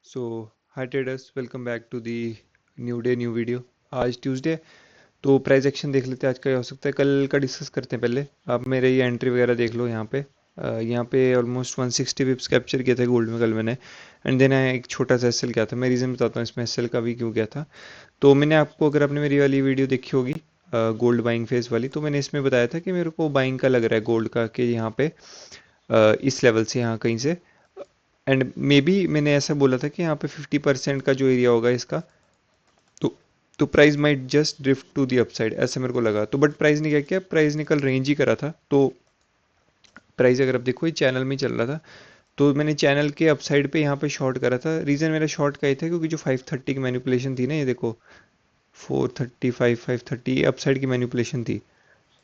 So hi traders, welcome back to the new day new video. आज Tuesday, तो price action देख लेते हैं आज का क्या हो सकता है। कल का डिस्कस करते हैं। पहले आप मेरे ये एंट्री वगैरह देख लो। यहाँ पे ऑलमोस्ट 160 पिप्स कैप्चर किए थे गोल्ड में कल मैंने। एंड देन एक छोटा सा एसएल किया था। मैं रीज़न बताता हूँ इसमें एसएल का भी क्यों किया था। तो मैंने आपको, अगर आपने मेरी वाली वीडियो देखी होगी गोल्ड बाइंग फेज वाली, तो मैंने इसमें बताया था कि मेरे को बाइंग का लग रहा है गोल्ड का, कि यहाँ पे इस लेवल से यहाँ कहीं से। एंड मे बी मैंने ऐसा बोला था कि यहाँ पे 50% का जो एरिया होगा इसका, तो तो price might just drift to the upside, ऐसा मेरे को लगा। तो बट प्राइस ने क्या किया, प्राइस ने कल रेंज ही करा था। तो प्राइस अगर आप देखो ये चैनल में ही चल रहा था, तो मैंने चैनल के अपसाइड पे यहाँ पे शॉर्ट करा था। रीज़न मेरा शॉर्ट का ही था क्योंकि जो 530 की मैनिपुलेशन थी ना, ये देखो 435 530, ये अपसाइड की मैनिपुलेशन थी।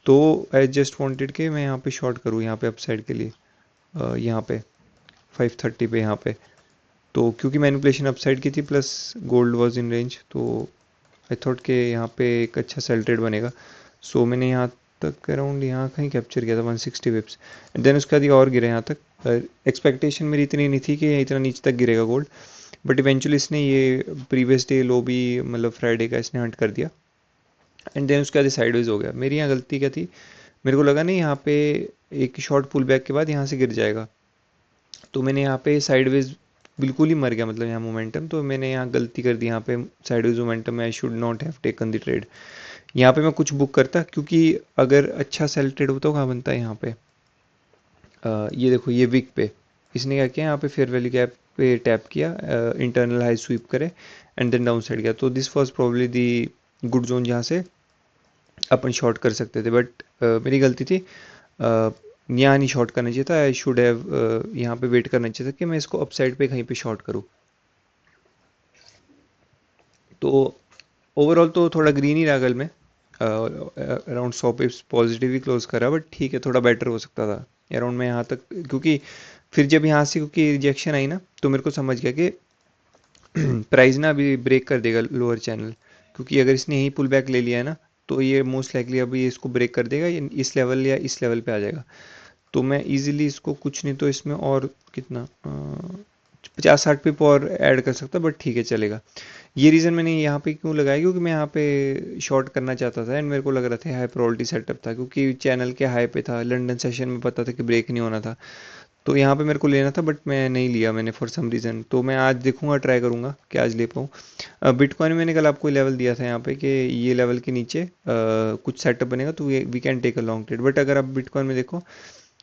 तो आई जस्ट वांटेड कि मैं यहाँ पे शॉर्ट करूँ, यहाँ पे अपसाइड के लिए, यहाँ पे 530 पे यहाँ पे। तो क्योंकि मैनिपुलेशन अपसाइड की थी plus gold was in range, तो आई थॉट कि यहाँ पे एक अच्छा सेल ट्रेड बनेगा। सो मैंने यहाँ तक अराउंड यहाँ कहीं कैप्चर किया था 160 विप्स। देन उसके बाद ये और गिरा यहाँ तक। एक्सपेक्टेशन मेरी इतनी नहीं थी कि ये इतना नीचे तक गिरेगा गोल्ड, बट इवेंचुअली इसने ये प्रीवियस डे लो भी, मतलब फ्राइडे का, इसने हंट कर दिया। एंड देन उसके बाद साइडवेज हो गया। मेरी यहाँ गलती क्या थी, मेरे को लगा नहीं यहाँ पे एक शॉर्ट पुल बैक के बाद यहाँ से गिर जाएगा, तो मैंने यहाँ पे साइडवेज बिल्कुल ही मर गया, मतलब यहाँ मोमेंटम। तो मैंने यहाँ गलती कर दी, यहाँ पे sideways momentum I should not have taken the trade. यहाँ पे मैं कुछ बुक करता, क्योंकि अगर अच्छा सेल ट्रेड होता, तो कहाँ बनता है यहाँ पे। ये देखो, ये विक पे इसने क्या किया, यहाँ पे फेयर वैल्यू गैप पे टैप किया, इंटरनल हाई स्वीप करे, एंड देन डाउन साइड गया। तो this was probably the good zone जहाँ से अपन शॉर्ट कर सकते थे। बट मेरी गलती थी, यहाँ नहीं शॉर्ट करना चाहिए था। आई शुड हैव यहाँ पे वेट करना चाहिए था कि मैं इसको अपसाइड पे कहीं पे शॉर्ट करूँ। तो ओवरऑल तो थोड़ा ग्रीन ही रहा कल में, अराउंड 100 पिप्स पॉजिटिव ही क्लोज करा, बट ठीक है, थोड़ा बेटर हो सकता था अराउंड में यहाँ तक। क्योंकि फिर जब यहाँ से क्योंकि रिजेक्शन आई ना, तो मेरे को समझ गया कि प्राइस ना अभी ब्रेक कर देगा लोअर चैनल। क्योंकि अगर इसने यही पुल बैक ले लिया है ना, तो ये मोस्ट लाइकली अभी ये इसको ब्रेक कर देगा, ये इस लेवल या इस लेवल पे आ जाएगा। तो मैं इजीली इसको, कुछ नहीं तो इसमें और कितना 50-60 पिप और ऐड कर सकता, बट ठीक है, चलेगा। ये रीज़न मैंने यहाँ पे क्यों लगाया, क्योंकि मैं यहाँ पे शॉर्ट करना चाहता था। एंड मेरे को लग रहा था हाई प्रोबेबिलिटी सेटअप था, क्योंकि चैनल के हाई पे था, लंदन सेशन में पता था कि ब्रेक नहीं होना था। तो यहाँ पे मेरे को लेना था, बट मैं नहीं लिया मैंने फॉर सम रीज़न। तो मैं आज देखूंगा, ट्राई करूंगा कि आज ले पाऊँ। बिटकॉइन में मैंने कल आपको लेवल दिया था यहाँ पे कि ये लेवल के नीचे कुछ सेटअप बनेगा, तो we can take a long trade. But अगर आप बिटकॉइन में देखो,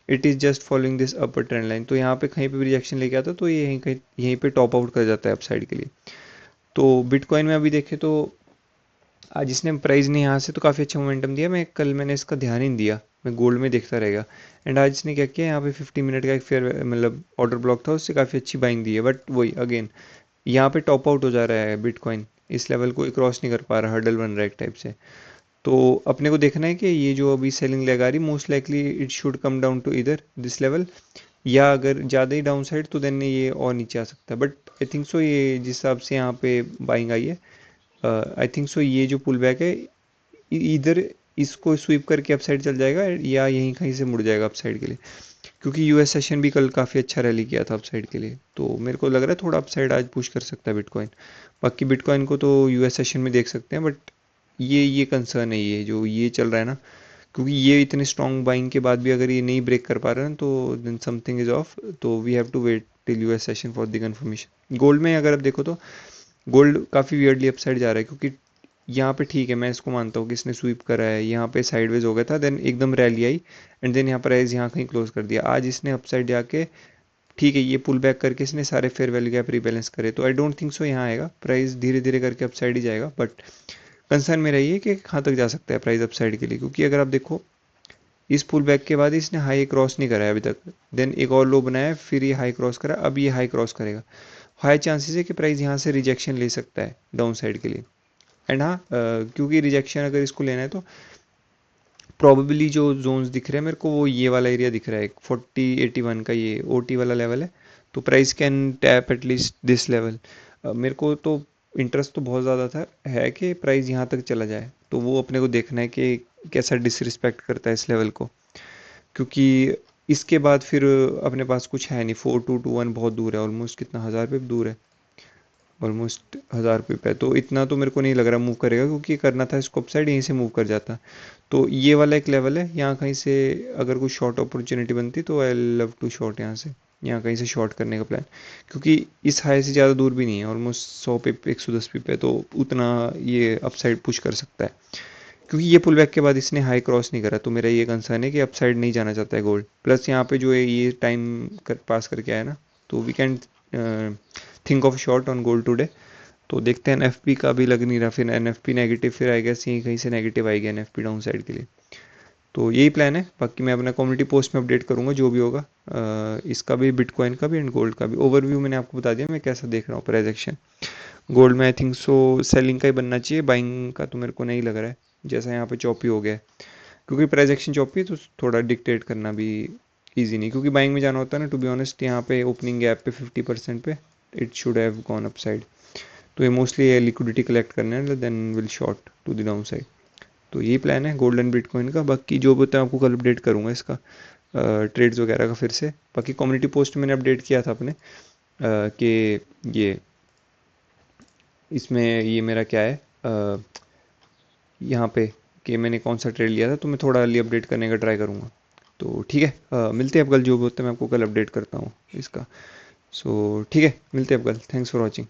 it is just following this upper trend line. तो यहाँ पे कहीं पे भी रिजेक्शन लेके आता, तो ये यहीं पे टॉप आउट कर जाता है अपसाइड के लिए। तो बिटकॉइन में अभी देखे तो आज इसने प्राइस ने यहाँ से तो काफ़ी अच्छा मोमेंटम दिया। मैंने इसका ध्यान ही नहीं दिया, मैं गोल्ड में देखता रहेगा। एंड आज इसने क्या किया, यहाँ पे 50 मिनट का एक फेयर, मतलब ऑर्डर ब्लॉक था, उससे काफ़ी अच्छी बाइंग दी है। बट वही अगेन, यहाँ पे टॉप आउट हो जा रहा है बिटकॉइन, इस लेवल को क्रॉस नहीं कर पा रहा, हर्डल बन रहा है एक टाइप से। तो अपने को देखना है कि ये जो अभी सेलिंग लेग आ रही, most likely it should come down to इधर दिस लेवल, या अगर ज़्यादा ही डाउन साइड तो देन ये और नीचे आ सकता है। बट आई थिंक सो ये जिस हिसाब से यहाँ पे बाइंग आई है, आई थिंक सो ये जो पुल बैक है, इधर इसको स्वीप करके अपसाइड चल जाएगा, या यहीं कहीं से मुड़ जाएगा अपसाइड के लिए। क्योंकि यूएस सेशन भी कल काफ़ी अच्छा रैली किया था अपसाइड के लिए, तो मेरे को लग रहा है थोड़ा अपसाइड आज पुश कर सकता है बिटकॉइन। बाकी बिटकॉइन को तो यूएस सेशन में देख सकते हैं, बट ये कंसर्न है, ये जो ये चल रहा है ना, क्योंकि ये इतने स्ट्रॉन्ग बाइंग के बाद भी अगर ये नहीं ब्रेक कर पा रहे हैं, तो देन समथिंग इज ऑफ। तो we have to wait till US session for the confirmation. Gold में अगर आप देखो, तो गोल्ड काफ़ी वियर्डली अपसाइड जा रहा है, क्योंकि यहाँ पे ठीक है, मैं इसको मानता हूँ कि इसने स्वीप करा है, यहाँ पे साइडवेज हो गया था, देन एकदम रैली आई, एंड देन यहाँ पर प्राइस यहाँ कहीं क्लोज कर दिया। आज इसने अपसाइड जाके, ठीक है, ये पुल बैक करके इसने सारे फेयर वैल्यू गैप रीबैलेंस करे, तो आई डोंट थिंक सो यहाँ आएगा प्राइस, धीरे धीरे करके अपसाइड ही जाएगा। बट कंसर्न मेरा ये है कि कहाँ तक जा सकता है प्राइस अपसाइड के लिए, क्योंकि अगर आप देखो, इस पुल बैक के बाद इसने हाई क्रॉस नहीं करा है अभी तक। देन एक और लो बनाया, फिर ये हाई क्रॉस करा, अब ये हाई क्रॉस करेगा। हाई चांसेस है कि प्राइस यहाँ से रिजेक्शन ले सकता है डाउन साइड के लिए। एंड हाँ, क्योंकि रिजेक्शन अगर इसको लेना है, तो प्रॉबेबली जो जोन्स दिख रहे हैं मेरे को, वो ये वाला एरिया दिख रहा है, 4081 का ये ओटी वाला लेवल है। तो price can tap at least this level. मेरे को तो इंटरेस्ट तो बहुत ज़्यादा था, है कि प्राइस यहाँ तक चला जाए, तो वो अपने को देखना है कि कैसा डिसरिस्पेक्ट करता है इस लेवल को। क्योंकि इसके बाद फिर अपने पास कुछ है नहीं, 4221 बहुत दूर है, ऑलमोस्ट कितना 1000 पे दूर है। ऑलमोस्ट 1000 पे है, तो इतना तो मेरे को नहीं लग रहा मूव करेगा, क्योंकि करना था इसको अपसाइड, यहीं से मूव कर जाता। तो ये वाला एक लेवल है, यहाँ कहीं से अगर कुछ शॉर्ट अपॉर्चुनिटी बनती तो आई लव टू शॉर्ट यहाँ से, यहाँ कहीं से शॉर्ट करने का प्लान, क्योंकि इस हाई से ज़्यादा दूर भी नहीं है, ऑलमोस्ट 100 पिप 110 पिप है, तो उतना ये अपसाइड पुश कर सकता है। क्योंकि ये पुल बैक के बाद इसने हाई क्रॉस नहीं करा, तो मेरा ये कंसर्न है कि अपसाइड नहीं जाना चाहता है गोल्ड, प्लस यहाँ पे जो है ये टाइम पास करके आया ना, तो we can think of short on gold today. तो देखते हैं, एनएफपी का भी लग नहीं रहा, फिर एनएफपी नेगेटिव, फिर आई गेस यहीं कहीं से नेगेटिव आएगी एनएफपी डाउन साइड के लिए। तो यही प्लान है, बाकी मैं अपना कम्युनिटी पोस्ट में अपडेट करूंगा जो भी होगा, इसका भी, बिटकॉइन का भी एंड गोल्ड का भी ओवरव्यू मैंने आपको बता दिया मैं कैसा देख रहा हूँ प्राइस एक्शन। गोल्ड में आई थिंक सो सेलिंग का ही बनना चाहिए, बाइंग का तो मेरे को नहीं लग रहा है, जैसा यहाँ पे चॉपी हो गया है, क्योंकि प्राइस एक्शन चॉपी है तो थोड़ा डिक्टेट करना भी ईजी नहीं, क्योंकि बाइंग में जाना होता है ना, टू बी ऑनेस्ट यहाँ पे ओपनिंग गैप पे 50% पे it should have gone upside, तो ये मोस्टली लिक्विडिटी कलेक्ट करना है, then will short to the downside. तो यही प्लान है गोल्ड एंड बिटकॉइन का, बाकी जो भी होता है आपको कल अपडेट करूंगा इसका, ट्रेड्स वगैरह का फिर से। बाकी कम्युनिटी पोस्ट मैंने अपडेट किया था अपने कि ये इसमें ये मेरा क्या है यहाँ पे, कि मैंने कौन सा ट्रेड लिया था, तो मैं थोड़ा अर्ली अपडेट करने का ट्राई करूँगा। तो ठीक है, मिलते हैं अब कल, जो भी होता है मैं आपको कल अपडेट करता हूँ इसका। सो ठीक है, मिलते हैं अब कल, थैंक्स फॉर वॉचिंग।